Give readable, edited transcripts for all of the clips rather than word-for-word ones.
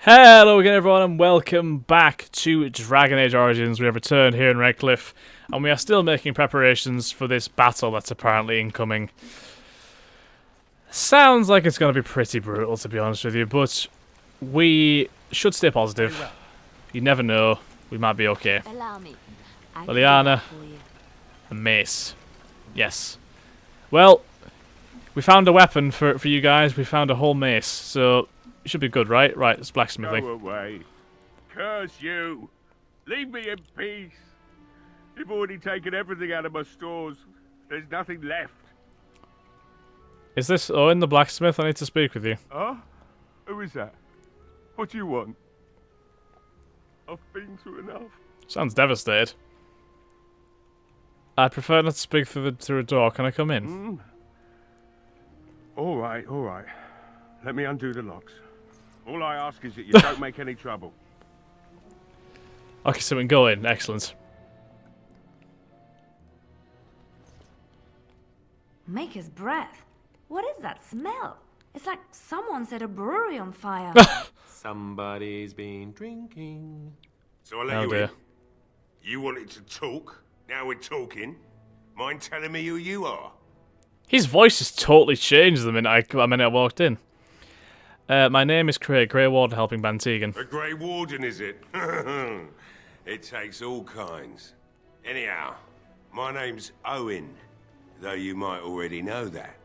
Hello again everyone and welcome back to Dragon Age Origins. We have returned here in Redcliffe and we are still making preparations for this battle that's apparently incoming. Sounds like it's going to be pretty brutal, to be honest with you, but we should stay positive. You never know, we might be okay. Allow me. Liliana, a mace. Yes. Well, we found a weapon for you guys. We found a whole mace, so it should be good, right? Right, it's blacksmithing. Go away. Curse you. Leave me in peace. You've already taken everything out of my stores. There's nothing left. Is this Owen the blacksmith? I need to speak with you. Huh? Who is that? What do you want? I've been through enough. Sounds devastated. I'd prefer not to speak through a door. Can I come in? All right, all right. Let me undo the locks. All I ask is that you don't make any trouble. Okay, so we can go in. Excellent. Make his breath. What is that smell? It's like someone set a brewery on fire. Somebody's been drinking. So I'll let Oh you dear. in. You wanted to talk. Now we're talking. Mind telling me who you are? His voice has totally changed the minute I walked in. My name is Craig, Grey Warden helping Bantegan. A Grey Warden, is it? It takes all kinds. Anyhow, my name's Owen, though you might already know that.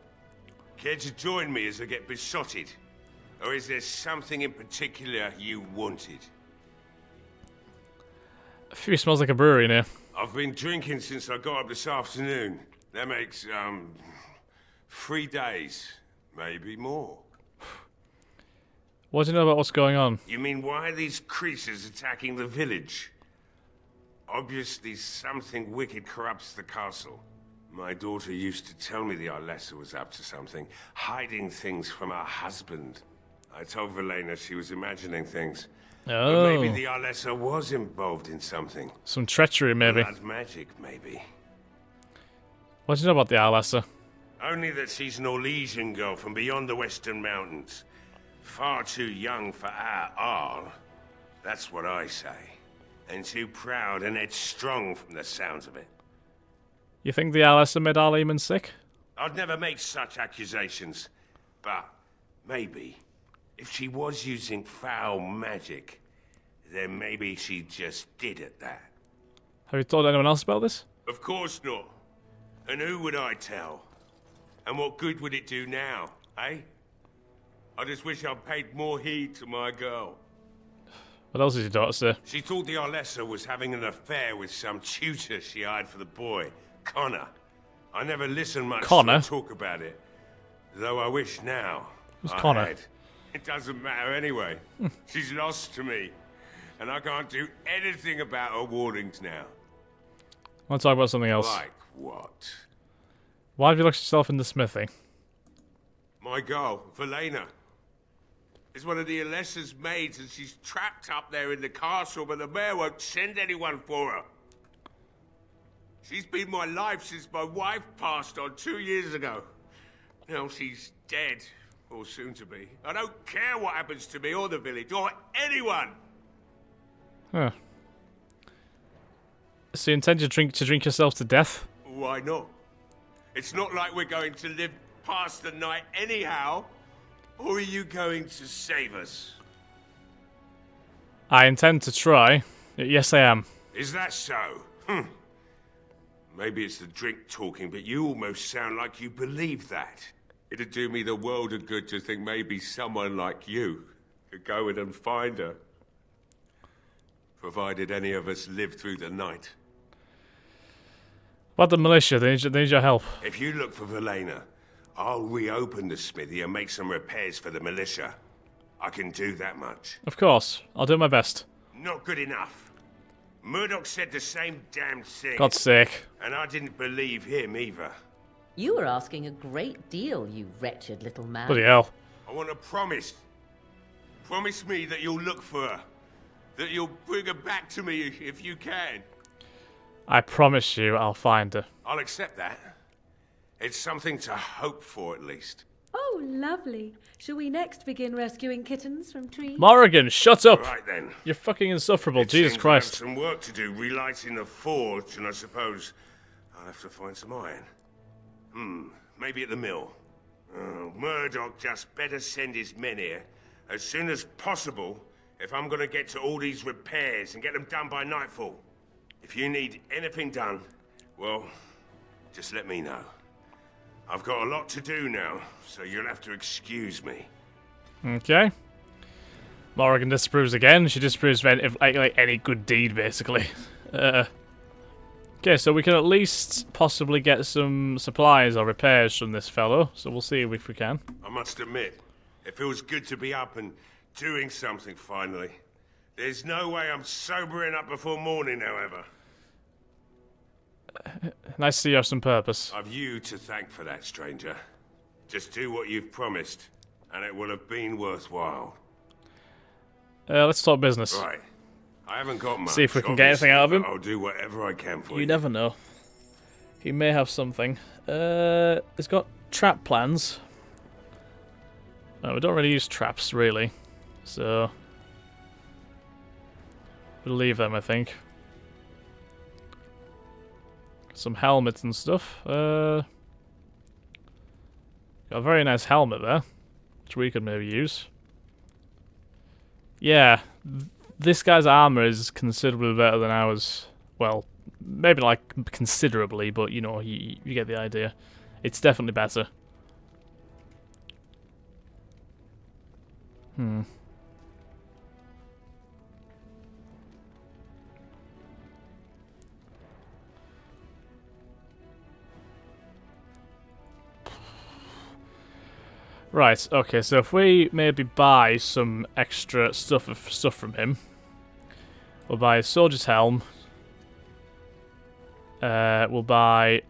Care to join me as I get besotted? Or is there something in particular you wanted? A few smells like a brewery in here. I've been drinking since I got up this afternoon. That makes, 3 days, maybe more. What do you know about what's going on? You mean why are these creatures attacking the village? Obviously something wicked corrupts the castle. My daughter used to tell me the Arlessa was up to something, hiding things from her husband. I told Velena she was imagining things. Oh, But maybe the Arlessa was involved in something. some treachery maybe. Blood magic, maybe. What do you know about the Arlessa? Only that she's an Orlesian girl from beyond the Western Mountains. Far too young for our Arl. That's what I say. And too proud and headstrong from the sounds of it. You think the Arlessa made Arleman sick? I'd never make such accusations. But maybe, if she was using foul magic, then maybe she just did at that. Have you told anyone else about this? Of course not. And who would I tell? And what good would it do now, eh? I just wish I'd paid more heed to my girl. What else did your daughter say? She thought the Arlessa was having an affair with some tutor she hired for the boy, Connor. I never listened much Connor? to talk about it. Though I wish now. Who's I Connor? had. It doesn't matter anyway. She's lost to me. And I can't do anything about her warnings now. I want to talk about something else. Like what? Why have you locked yourself in the smithy? My girl, Velena, is one of the Alessa's maids, and she's trapped up there in the castle, but the mayor won't send anyone for her. She's been my life since my wife passed on 2 years ago. Now she's dead, or soon to be. I don't care what happens to me or the village, or anyone! Huh. So you intend to drink yourself to death? Why not? It's not like we're going to live past the night anyhow. Or are you going to save us? I intend to try. Yes, I am. Is that so? Maybe it's the drink talking, but you almost sound like you believe that. It'd do me the world of good to think maybe someone like you could go in and find her. Provided any of us live through the night. What the militia? They need your help. If you look for Velena, I'll reopen the smithy and make some repairs for the militia. I can do that much. Of course. I'll do my best. Not good enough. Murdoch said the same damn thing. God's sake. And I didn't believe him either. You were asking a great deal, you wretched little man. Bloody hell. I want a promise. Promise me that you'll look for her. That you'll bring her back to me if you can. I promise you I'll find her. I'll accept that. It's something to hope for, at least. Oh, Oh, lovely. Shall we next begin rescuing kittens from trees? Morrigan, shut up! Right then. You're fucking insufferable, It Jesus seems I Christ. have some work to do relighting the forge, and I suppose I'll have to find some iron. Maybe at the mill. Oh, Murdoch just better send his men here as soon as possible if I'm gonna get to all these repairs and get them done by nightfall. If you need anything done, well, just let me know. I've got a lot to do now, so you'll have to excuse me. Okay. Morrigan disapproves again. She disapproves of any good deed, basically. Okay, so we can at least possibly get some supplies or repairs from this fellow, so we'll see if we can. I must admit, it feels good to be up and doing something finally. There's no way I'm sobering up before morning, however. Nice to see you have some purpose. I've you to thank for that, stranger. Just do what you've promised, and it will have been worthwhile. Let's talk business. Right. I haven't got much. See if we can get anything out of him. I'll do whatever I can for you. You never know. He may have something. He's got trap plans. No, we don't really use traps, really. So... we'll leave them, I think. Some helmets and stuff. Got a very nice helmet there, which we could maybe use. Yeah, this guy's armor is considerably better than ours. Well, maybe like considerably, but you know, you get the idea. It's definitely better. Right, okay, so if we maybe buy some extra stuff from him, we'll buy a soldier's helm. We'll buy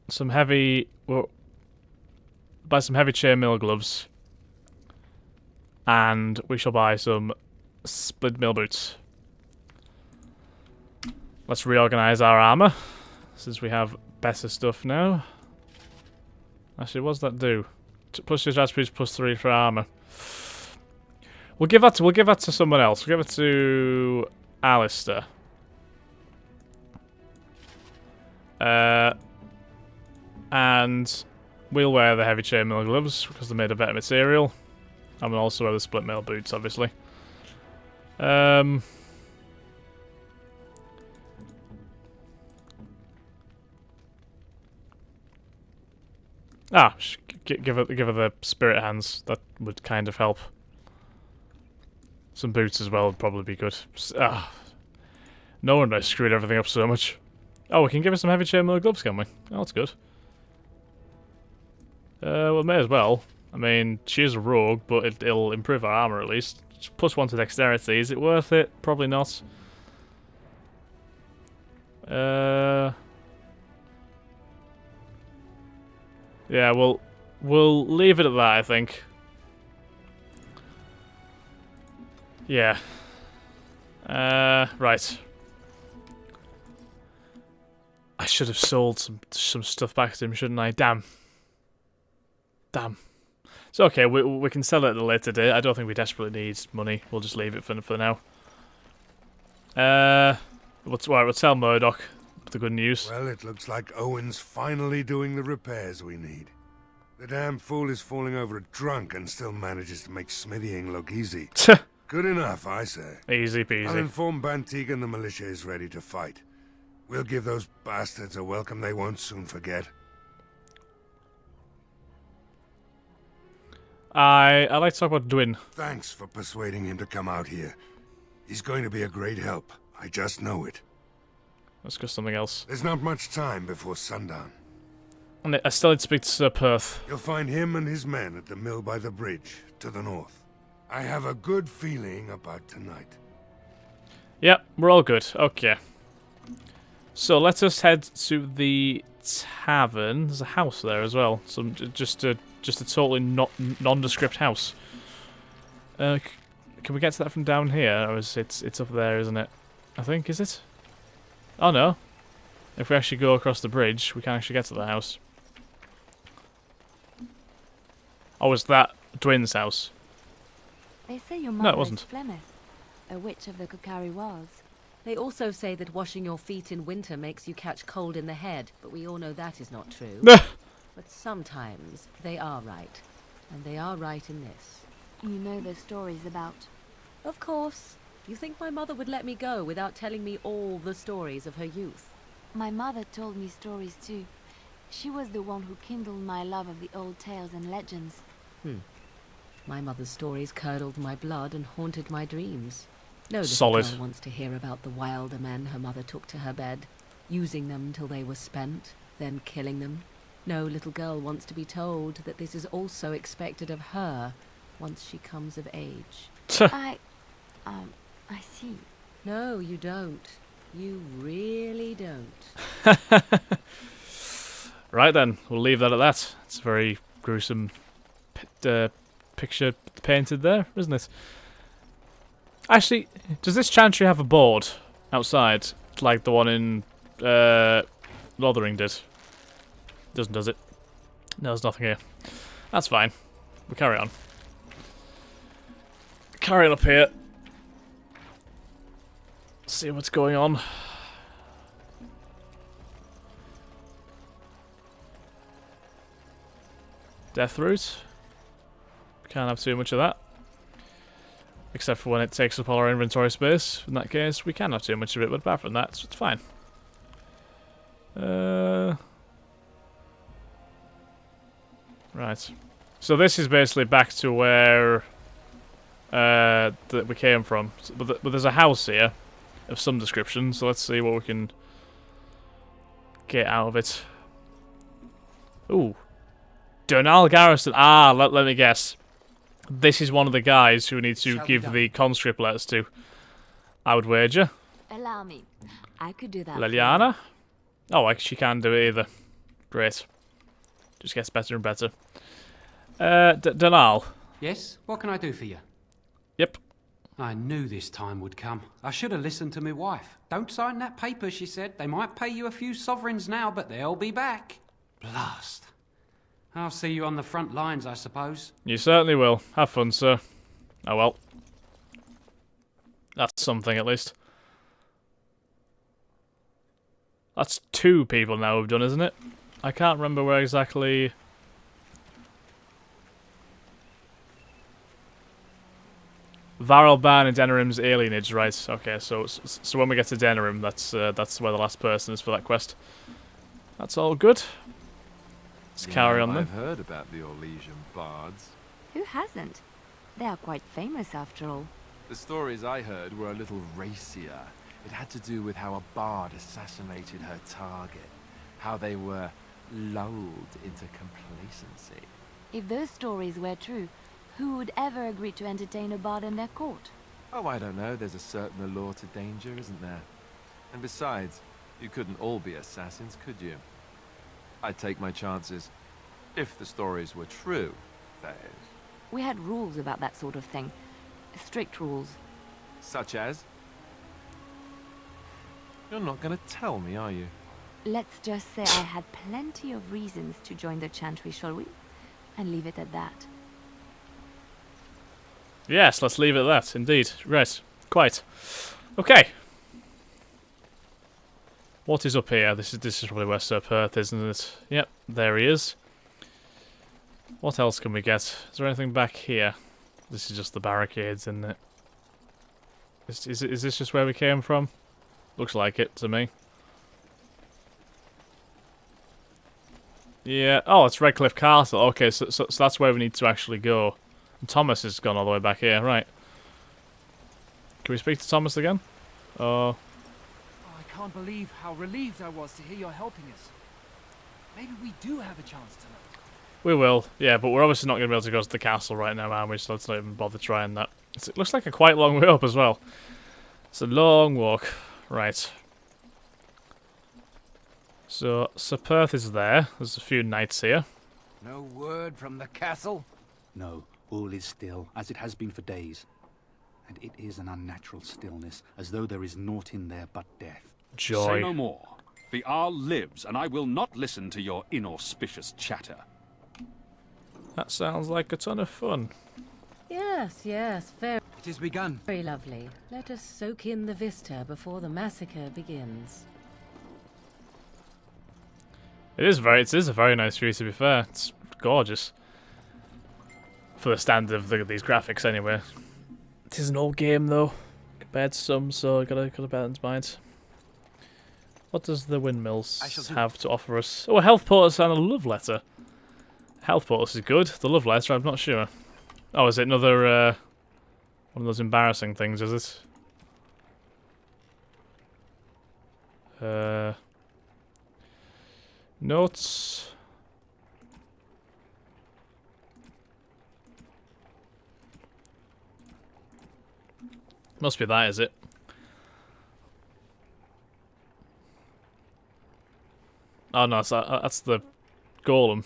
some heavy. We'll buy some heavy chainmail gloves, and we shall buy some split mill boots. Let's reorganize our armor since we have better stuff now. Actually, what does that do? Plus 2 attributes, plus 3 for armor. We'll give that to someone else. We'll give it to Alistair. And we'll wear the heavy chainmail gloves because they're made of better material. And we'll also wear the split mail boots, obviously. Give her the spirit hands. That would kind of help. Some boots as well would probably be good. No wonder I screwed everything up so much. Oh, we can give her some heavy chainmail gloves, can we? Oh, that's good. Well, may as well. I mean, she is a rogue, but it'll improve our armor at least. Plus 1 to dexterity. Is it worth it? Probably not. Yeah, we'll leave it at that, I think. Yeah. Right. I should have sold some stuff back to him, shouldn't I? Damn. It's okay, we can sell it at a later date. I don't think we desperately need money. We'll just leave it for now. We'll tell Murdoch the good news. Well, it looks like Owen's finally doing the repairs we need. The damn fool is falling over a drunk and still manages to make smithying look easy. Good enough, I say. Easy peasy. I'll inform Bantig and the militia is ready to fight. We'll give those bastards a welcome they won't soon forget. I like to talk about Dwin. Thanks for persuading him to come out here. He's going to be a great help. I just know it. Let's go something else. There's not much time before sundown. And I still need to speak to Sir Perth. You'll find him and his men at the mill by the bridge, to the north. I have a good feeling about tonight. Yep, we're all good. Okay. So let us head to the tavern. There's a house there as well. Some just a totally nondescript house. Can we get to that from down here, or is it's up there, isn't it? I think, is it? Oh no. If we actually go across the bridge, we can actually get to the house. Oh, was that Dwyn's house? They say your it mother wasn't. is Flemeth, a witch of the Kokari Wilds. They also say that washing your feet in winter makes you catch cold in the head, but we all know that is not true. But sometimes they are right. And they are right in this. You know the stories about... Of course. You think my mother would let me go without telling me all the stories of her youth? My mother told me stories too. She was the one who kindled my love of the old tales and legends. My mother's stories curdled my blood and haunted my dreams. No little Solid. girl wants to hear about the wilder men her mother took to her bed, using them till they were spent, then killing them. No little girl wants to be told that this is also expected of her once she comes of age. I see. No, you don't. You really don't. Right then, we'll leave that at that. It's a very gruesome picture painted there, isn't it? Actually, does this chantry have a board outside, like the one in Lothering did? Doesn't, does it? No, there's nothing here. That's fine. We'll carry on. Carry on up here. See what's going on. Death route. Can't have too much of that. Except for when it takes up all our inventory space. In that case, we can have too much of it, but apart from that, it's fine. Right. So this is basically back to where that we came from. But there's a house here of some description, so let's see what we can get out of it. Ooh. Donal Garrison. Ah, let me guess. This is one of the guys who need to give the conscript letters to. I would wager. Allow me. I could do that. for you. Liliana? Oh, she can't do it either. Great. Just gets better and better. Donal. Yes? What can I do for you? Yep. I knew this time would come. I should have listened to my wife. Don't sign that paper, she said. They might pay you a few sovereigns now, but they'll be back. Blast. I'll see you on the front lines, I suppose. You certainly will. Have fun, sir. Oh well. That's something, at least. That's 2 people now we've done, isn't it? I can't remember where exactly... Varelban and Denerim's alienage, right? Okay, so when we get to Denerim, that's where the last person is for that quest. That's all good. Let's carry on then. I've heard about the Orlesian bards. Who hasn't? They are quite famous after all. The stories I heard were a little racier. It had to do with how a bard assassinated her target, how they were lulled into complacency. If those stories were true, who would ever agree to entertain a bard in their court? Oh, I don't know. There's a certain allure to danger, isn't there? And besides, you couldn't all be assassins, could you? I'd take my chances. If the stories were true, that is. We had rules about that sort of thing. Strict rules. Such as? You're not going to tell me, are you? Let's just say I had plenty of reasons to join the chantry, shall we? And leave it at that. Yes, let's leave it at that, indeed. Right, quite. Okay. What is up here? This is probably where Sir Perth is, isn't it? Yep, there he is. What else can we get? Is there anything back here? This is just the barricades, isn't it? Is this just where we came from? Looks like it to me. Yeah. Oh, it's Redcliffe Castle. Okay, so that's where we need to actually go. And Thomas has gone all the way back here, right? Can we speak to Thomas again? Oh. I can't believe how relieved I was to hear you're helping us. Maybe we do have a chance tonight. We will, yeah, but we're obviously not going to be able to go to the castle right now, are we? So let's not even bother trying that. It looks like a quite long way up as well. It's a long walk. Right. So, Sir Perth is there. There's a few knights here. No word from the castle? No, all is still, as it has been for days. And it is an unnatural stillness, as though there is naught in there but death. Joy. Say no more. The Arl lives, and I will not listen to your inauspicious chatter. That sounds like a ton of fun. Yes, yes, very, It has begun. very lovely. Let us soak in the vista before the massacre begins. It is a very nice view, to be fair. It's gorgeous. For the standard of these graphics, anyway. It is an old game, though, compared to some, so I gotta bear in mind. What does the windmills have to offer us? Oh, a health potus and a love letter. Health potus is good. The love letter, I'm not sure. Oh, is it another one of those embarrassing things? Is it? Notes. Must be that, is it? Oh no, that's the golem.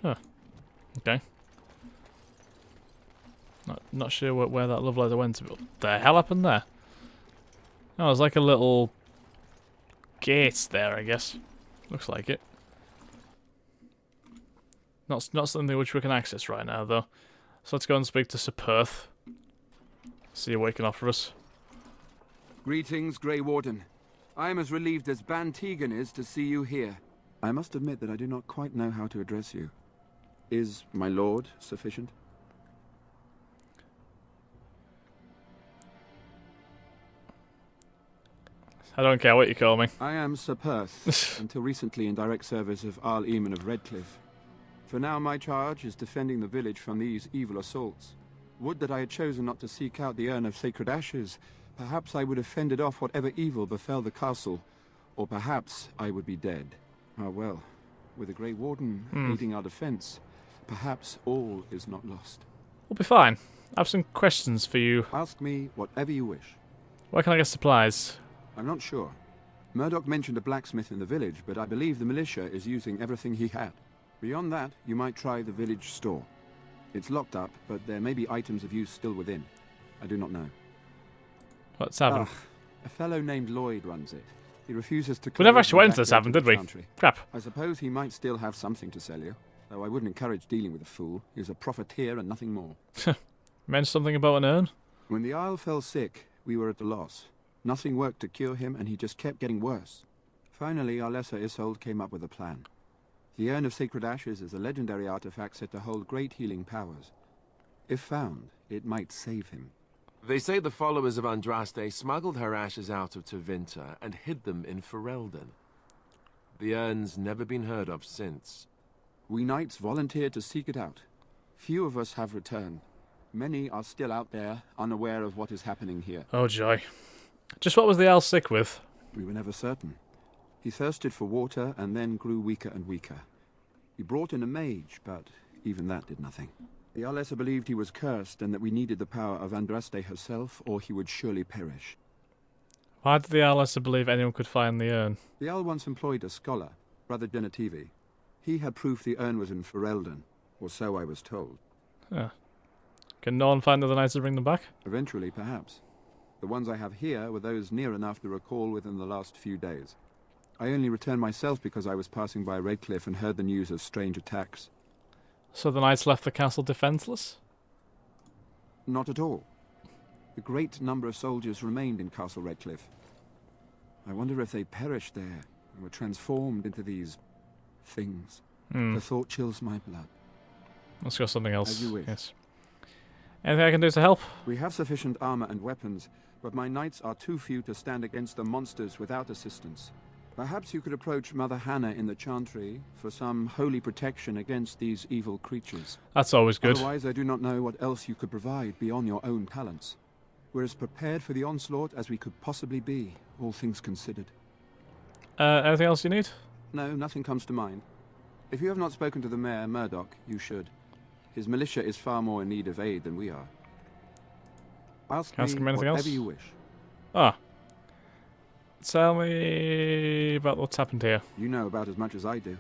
Huh. Okay. Not sure where that love letter went. What the hell happened there? Oh, there's like a little gate there, I guess. Looks like it. Not something which we can access right now, though. So let's go and speak to Sir Perth. See what he can offer us. Greetings, Grey Warden. I am as relieved as Ban Tegan is to see you here. I must admit that I do not quite know how to address you. Is my lord sufficient? I don't care what you call me. I am Sir Perth, until recently in direct service of Arl Eamon of Redcliffe. For now my charge is defending the village from these evil assaults. Would that I had chosen not to seek out the urn of sacred ashes. Perhaps I would have fended off whatever evil befell the castle, or perhaps I would be dead. Ah well, with the Grey Warden aiding our defense, perhaps all is not lost. We'll be fine. I have some questions for you. Ask me whatever you wish. Where can I get supplies? I'm not sure. Murdoch mentioned a blacksmith in the village, but I believe the militia is using everything he had. Beyond that, you might try the village store. It's locked up, but there may be items of use still within. I do not know. What's happened? A fellow named Lloyd runs it. He refuses to... We never actually went into this tavern, did we? Crap. I suppose he might still have something to sell you, though I wouldn't encourage dealing with a fool. He's a profiteer and nothing more. Mentioned something about an urn? When the Isle fell sick, we were at a loss. Nothing worked to cure him, and he just kept getting worse. Finally, our lesser Isolde came up with a plan. The Urn of Sacred Ashes is a legendary artifact said to hold great healing powers. If found, it might save him. They say the followers of Andraste smuggled her ashes out of Tevinter and hid them in Ferelden. The urn's never been heard of since. We knights volunteered to seek it out. Few of us have returned. Many are still out there, unaware of what is happening here. Oh joy. Just what was the owl sick with? We were never certain. He thirsted for water and then grew weaker and weaker. We brought in a mage, but even that did nothing. The Arlessa believed he was cursed and that we needed the power of Andraste herself, or he would surely perish. Why did the Arlessa believe anyone could find the urn? The Owl once employed a scholar, Brother Genetivi. He had proof the urn was in Ferelden, or so I was told. Huh. Can no one find the other knights to bring them back? Eventually, perhaps. The ones I have here were those near enough to recall within the last few days. I only returned myself because I was passing by Redcliffe and heard the news of strange attacks. So the knights left the castle defenceless? Not at all. A great number of soldiers remained in Castle Redcliffe. I wonder if they perished there and were transformed into these things. The thought chills my blood. Let's go something else. As you wish. Yes. Anything I can do to help? We have sufficient armor and weapons, but my knights are too few to stand against the monsters without assistance. Perhaps you could approach Mother Hannah in the Chantry for some holy protection against these evil creatures. That's always good. Otherwise, I do not know what else you could provide beyond your own talents. We're as prepared for the onslaught as we could possibly be, all things considered. Anything else you need? No, nothing comes to mind. If you have not spoken to the Mayor, Murdoch, you should. His militia is far more in need of aid than we are. Ask me him anything whatever else? you wish. Ah. Tell me about what's happened here. You know about as much as I do.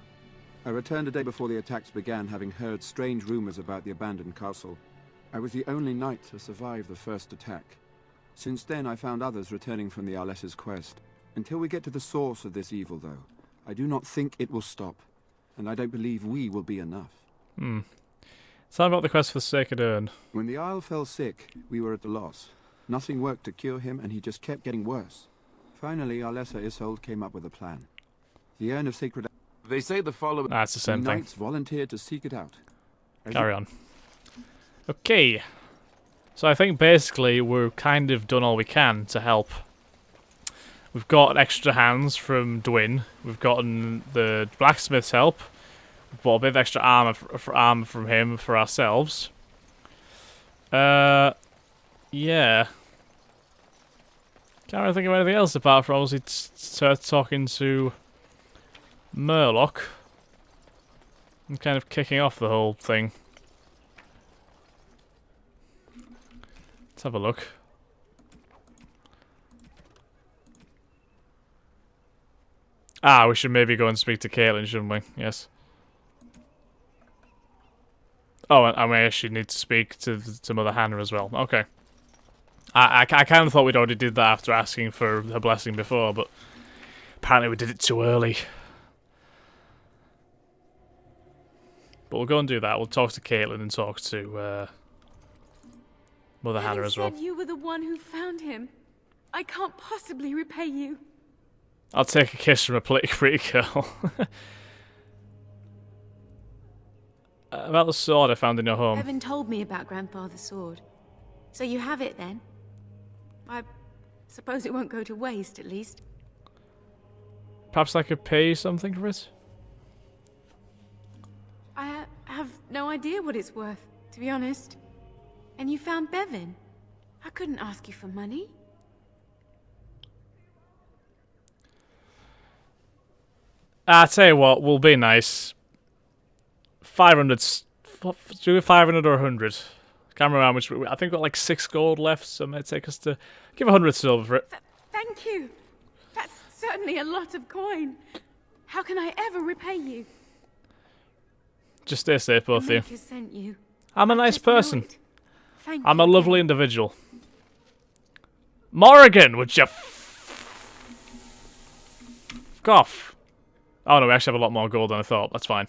I returned a day before the attacks began, having heard strange rumors about the abandoned castle. I was the only knight to survive the first attack. Since then, I found others returning from the Arlessa's quest. Until we get to the source of this evil, though, I do not think it will stop. And I don't believe we will be enough. It's not about the quest for the Sacred Urn. When the Isle fell sick, we were at a loss. Nothing worked to cure him, and he just kept getting worse. Finally, Arlessa Isolde came up with a plan. The Urn of Sacred... They say the following... That's the same thing. Knights volunteered to seek it out. Carry on. Okay. So I think basically we've kind of done all we can to help. We've got extra hands from Dwyn. We've gotten the blacksmith's help. We've bought a bit of extra armor from him for ourselves. Yeah. Can't really think of anything else apart from obviously talking to Murloc. I'm kind of kicking off the whole thing. Let's have a look. Ah, we should maybe go and speak to Caitlin, shouldn't we? Yes. Oh, and we actually need to speak to Mother Hannah as well. Okay. I kind of thought we'd already did that after asking for her blessing before, but apparently we did it too early. But we'll go and do that. We'll talk to Caitlin and talk to Mother Hannah as well. You said you were the one who found him. I can't possibly repay you. I'll take a kiss from a pretty girl. About the sword I found in your home. Evan told me about Grandfather's sword. So you have it then? I suppose it won't go to waste, at least. Perhaps I could pay you something for it? I have no idea what it's worth, to be honest. And you found Bevan. I couldn't ask you for money. I'll tell you what, we'll be nice. 500, do 500 or 100? Can't remember how much. I think we've got like 6 gold left, so it might take us to give 100 silver for it. Thank you. That's certainly a lot of coin. How can I ever repay you? Just stay safe, both of you. Maker sent you. I'm a nice person. Thank I'm you a lovely individual. Morrigan, would you off? Oh no, we actually have a lot more gold than I thought. That's fine.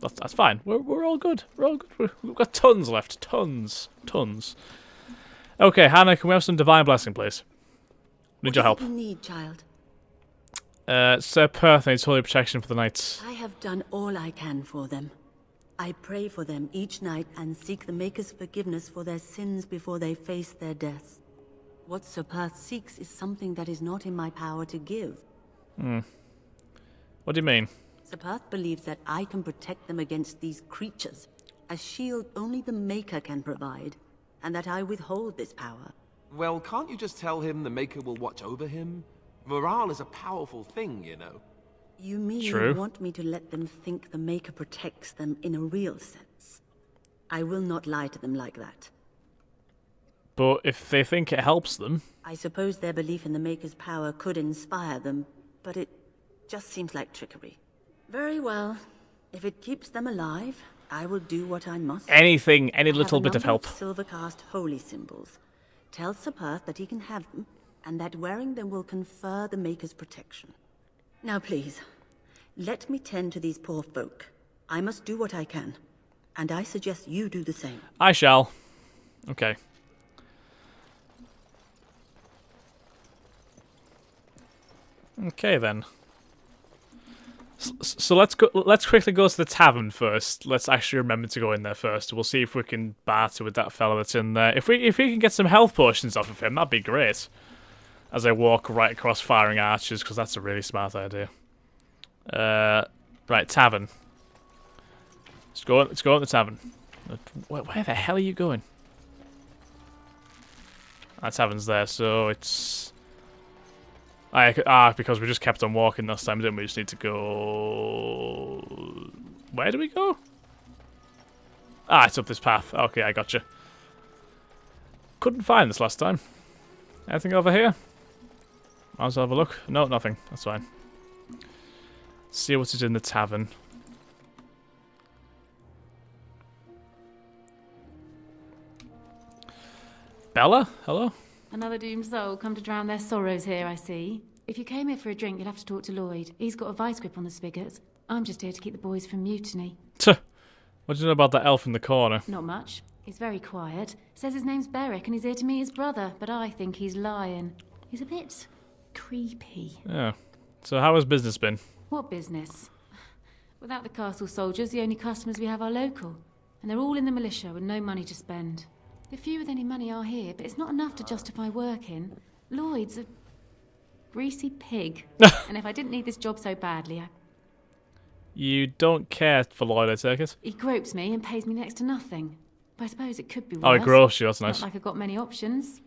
That's fine. We're all good. We're all good. We've got tons left. Tons. Okay, Hannah, can we have some divine blessing, please? Need your help. What do you need, child? Sir Perth needs holy protection for the knights. I have done all I can for them. I pray for them each night and seek the Maker's forgiveness for their sins before they face their deaths. What Sir Perth seeks is something that is not in my power to give. What do you mean? Sir Perth believes that I can protect them against these creatures, a shield only the Maker can provide, and that I withhold this power. Well, can't you just tell him the Maker will watch over him? Morale is a powerful thing, you know. You mean True. you want me to let them think the Maker protects them in a real sense? I will not lie to them like that. But if they think it helps them... I suppose their belief in the Maker's power could inspire them, but it just seems like trickery. Very well. If it keeps them alive, I will do what I must. Anything, any little bit of help. Silver cast holy symbols. Tell Sir Perth that he can have them, and that wearing them will confer the Maker's protection. Now please, let me tend to these poor folk. I must do what I can, and I suggest you do the same. I shall. Okay. Okay then. So let's go. Let's quickly go to the tavern first. Let's actually remember to go in there first. We'll see if we can barter with that fella that's in there. If we can get some health potions off of him, that'd be great. As I walk right across firing archers, because that's a really smart idea. Right, tavern. Let's go in the tavern. Where the hell are you going? That tavern's there, so it's... because we just kept on walking last time, didn't we? Just need to go... Where do we go? Ah, it's up this path. Okay, I gotcha. Couldn't find this last time. Anything over here? Might as well have a look. No, nothing. That's fine. See what is in the tavern. Bella? Hello? Another doomed soul come to drown their sorrows here, I see. If you came here for a drink, you'll have to talk to Lloyd. He's got a vice grip on the spigots. I'm just here to keep the boys from mutiny. What do you know about that elf in the corner? Not much. He's very quiet. Says his name's Beric and he's here to meet his brother, but I think he's lying. He's a bit creepy. Yeah. So how has business been? What business? Without the castle soldiers, the only customers we have are local. And they're all in the militia with no money to spend. The few with any money are here, but it's not enough to justify working. Lloyd's a greasy pig. And if I didn't need this job so badly, You don't care for Lloyd, I take it? he gropes me and pays me next to nothing. But I suppose it could be worse. Oh, he gropes you, that's nice. Not like I've got many options.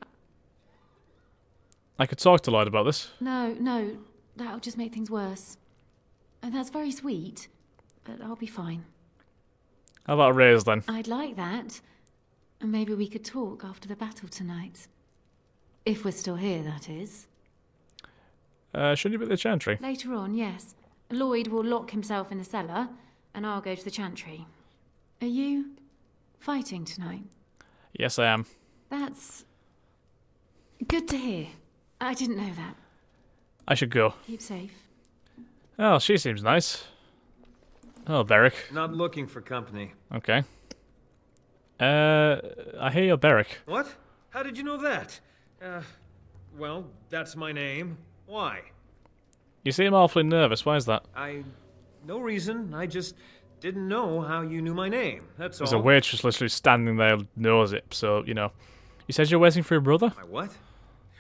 I could talk to Lloyd about this. No, that'll just make things worse. And that's very sweet, but I'll be fine. How about a raise then? I'd like that. And maybe we could talk after the battle tonight. If we're still here, that is. Shouldn't you be at the chantry? Later on, yes. Lloyd will lock himself in the cellar, and I'll go to the chantry. Are you fighting tonight? Yes, I am. That's good to hear. I didn't know that. I should go. Keep safe. Oh, she seems nice. Oh, Beric. Not looking for company. Okay. I hear you're Beric. What? How did you know that? Well, that's my name. Why? You seem awfully nervous. Why is that? No reason. I just didn't know how you knew my name. That's all. There's a waitress literally standing there, knows it. So, you know. You said you're waiting for your brother? My what?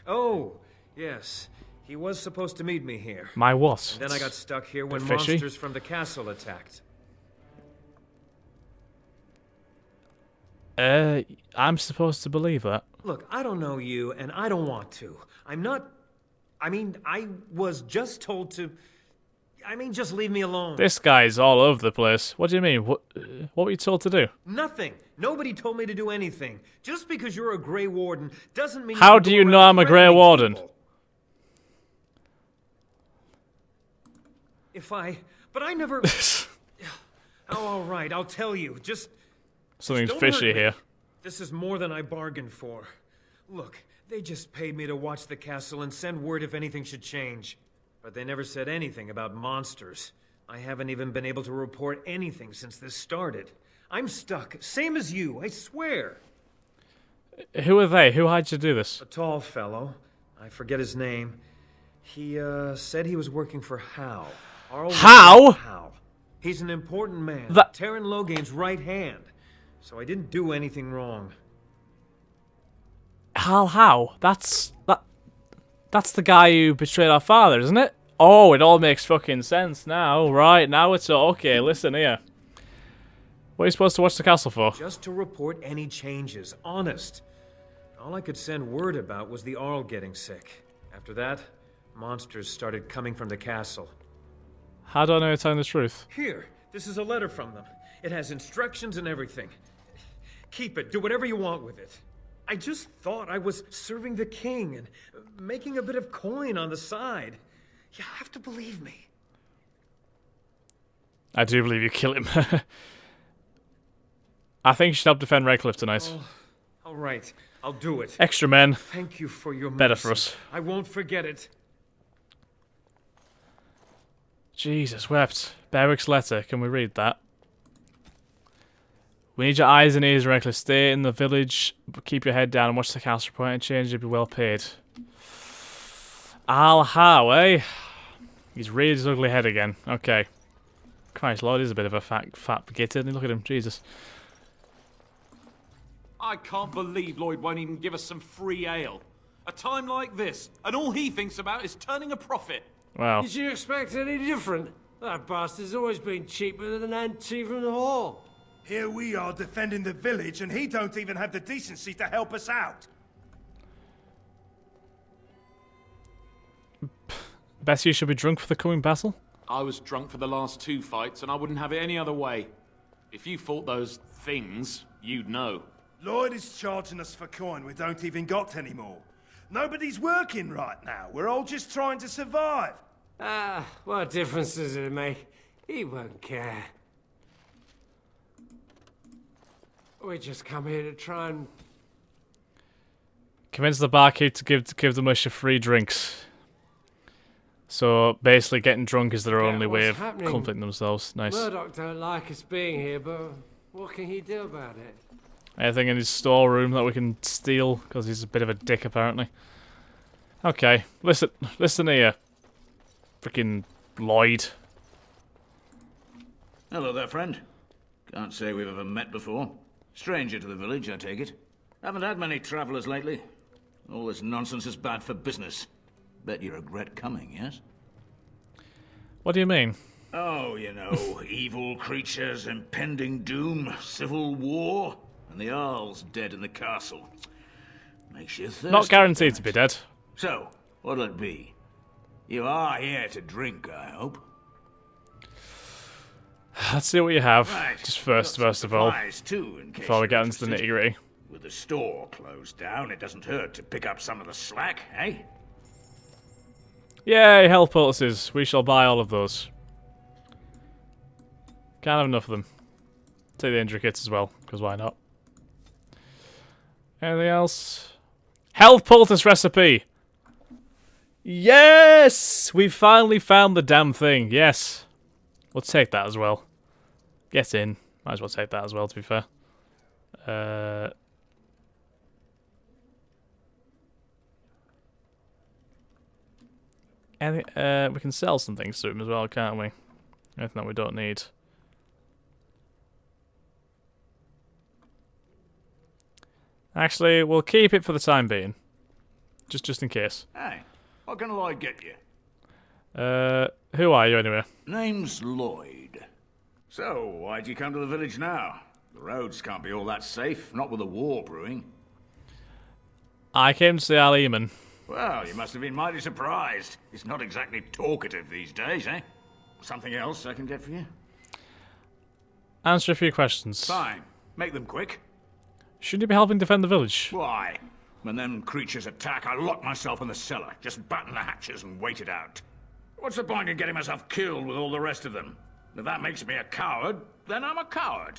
Oh, yes. He was supposed to meet me here. My what? And then I got stuck here when fishy? monsters from the castle attacked. I'm supposed to believe that. Look, I don't know you, and I don't want to. I'm not... I mean, I was just told to... I mean, just leave me alone. This guy's all over the place. What do you mean? What were you told to do? Nothing. Nobody told me to do anything. Just because you're a Grey Warden doesn't mean... How do you know I'm a Grey Warden? But I never... Oh, all right, I'll tell you. Just... Something's don't fishy hurt me. here. This is more than I bargained for. Look, they just paid me to watch the castle and send word if anything should change. But they never said anything about monsters. I haven't even been able to report anything since this started. I'm stuck, same as you, I swear. Who are they? Who hired you to do this? A tall fellow. I forget his name. He, said he was working for Hal. Hal? Hal. He's an important man. That... Terran Logain's right hand. So I didn't do anything wrong. How? That's the guy who betrayed our father, isn't it? Oh, it all makes fucking sense now. Right, now it's all... Okay, listen here. What are you supposed to watch the castle for? Just to report any changes, honest. All I could send word about was the Arl getting sick. After that, monsters started coming from the castle. How do I know you're telling the truth? Here, this is a letter from them. It has instructions and everything. Keep it, do whatever you want with it. I just thought I was serving the king and making a bit of coin on the side. You have to believe me. I do believe you kill him. I think you should help defend Redcliffe tonight. Oh, all right, I'll do it. Extra men. Thank you for your Better mercy. for us. I won't forget it. Jesus wept. Beric's letter. Can we read that? We need your eyes and ears, Redcliffe. Stay in the village, but keep your head down and watch the castle report and change. You'll be well paid. How, eh? He's raised his ugly head again. Okay. Christ, Lord is a bit of a fat git, isn't he? Look at him. Jesus. I can't believe Lloyd won't even give us some free ale. A time like this, and all he thinks about is turning a profit. Wow. Did you expect any different? That bastard's always been cheaper than an ant from the hall. Here we are defending the village, and he don't even have the decency to help us out. Best you should be drunk for the coming battle? I was drunk for the last 2 fights, and I wouldn't have it any other way. If you fought those things, you'd know. Lloyd is charging us for coin we don't even got anymore. Nobody's working right now. We're all just trying to survive. What difference does it make? He won't care. We just come here to try and Convince the barkeep to give the militia free drinks. So basically, getting drunk is their only way of comforting themselves. Nice. Murdoch don't like us being here, but what can he do about it? Anything in his storeroom that we can steal, because he's a bit of a dick, apparently. Okay, listen here. Freaking Lloyd. Hello there, friend. Can't say we've ever met before. Stranger to the village, I take it. Haven't had many travellers lately. All this nonsense is bad for business. Bet you regret coming, yes? What do you mean? Oh, you know, evil creatures, impending doom, civil war, and the Earl's dead in the castle. Makes you thirsty. Not guaranteed to be dead. So, what'll it be? You are here to drink, I hope. Let's see what you have. Right. Just first of all, before we get into the nitty-gritty. With the store closed down, it doesn't hurt to pick up some of the slack, eh? Yay, health poultices. We shall buy all of those. Can't have enough of them. Take the injury kits as well, because why not? Anything else? Health poultice recipe! Yes! We finally found the damn thing, yes. We'll take that as well. Get in. Might as well take that as well, to be fair. We can sell some things to him as well, can't we? Anything that we don't need. Actually, we'll keep it for the time being. Just in case. Hey, what can Lloyd get you? Who are you anyway? Name's Lloyd. So, why'd you come to the village now? The roads can't be all that safe, not with a war brewing. I came to see Al Eamon. Well, you must have been mighty surprised. He's not exactly talkative these days, eh? Something else I can get for you? Answer a few questions. Fine. Make them quick. Shouldn't you be helping defend the village? Why? When them creatures attack, I lock myself in the cellar. Just batten the hatches and wait it out. What's the point in getting myself killed with all the rest of them? If that makes me a coward, then I'm a coward.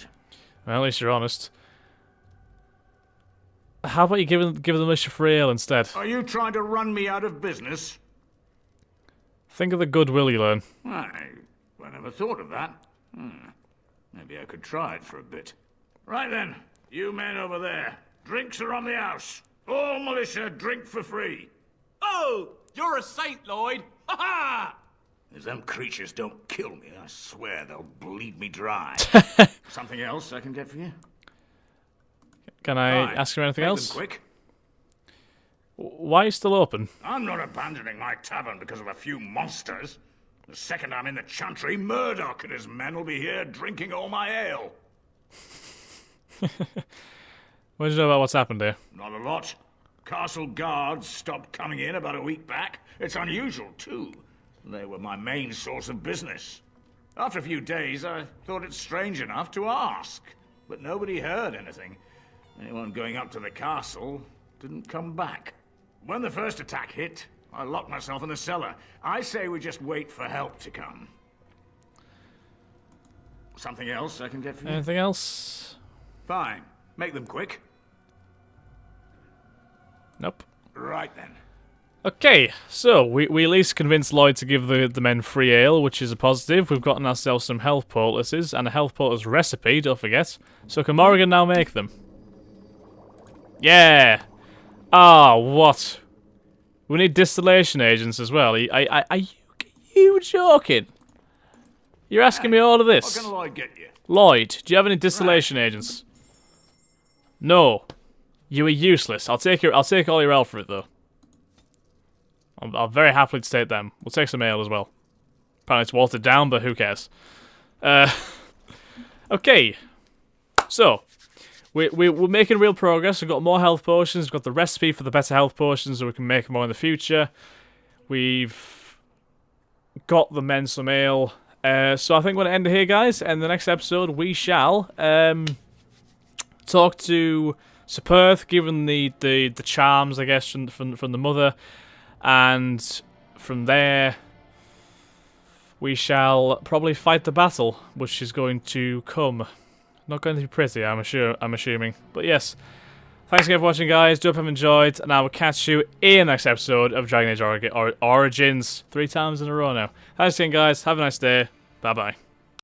Well, at least you're honest. How about you give the militia free ale instead? Are you trying to run me out of business? Think of the goodwill you learn. I never thought of that. Maybe I could try it for a bit. Right then, you men over there. Drinks are on the house. All militia drink for free. Oh, you're a saint, Lloyd. Ha ha! If them creatures don't kill me, I swear they'll bleed me dry. Something else I can get for you? Can I ask you anything else? Them quick. Why are you still open? I'm not abandoning my tavern because of a few monsters. The second I'm in the chantry, Murdoch and his men will be here drinking all my ale. What do you know about what's happened here? Not a lot. Castle guards stopped coming in about a week back. It's unusual, too. They were my main source of business. After a few days, I thought it strange enough to ask. But nobody heard anything. Anyone going up to the castle didn't come back. When the first attack hit, I locked myself in the cellar. I say we just wait for help to come. Something else I can get for you? Anything else? Fine. Make them quick. Nope. Right then. Okay, so we at least convinced Lloyd to give the men free ale, which is a positive. We've gotten ourselves some health poultices and a health poultice recipe, don't forget. So can Morrigan now make them? Yeah! Ah, what? We need distillation agents as well. Are you joking? You're asking me all of this? What can Lloyd get you? Lloyd, do you have any distillation agents? No. You are useless. I'll take all your ale for it though. I'll very happily take them. We'll take some ale as well. Apparently it's watered down, but who cares? Okay. So, we're making real progress. We've got more health potions. We've got the recipe for the better health potions so we can make more in the future. We've got the men some ale. So I think we're going to end it here, guys. And the next episode, we shall talk to Sir Perth, given the charms, I guess, from the mother. And from there, we shall probably fight the battle, which is going to come. Not going to be pretty, I'm assuming. But yes, Thanks again for watching, guys. Do hope you've enjoyed, and I will catch you in the next episode of Dragon Age Origins. 3 times in a row now. Thanks again, guys. Have a nice day. Bye-bye.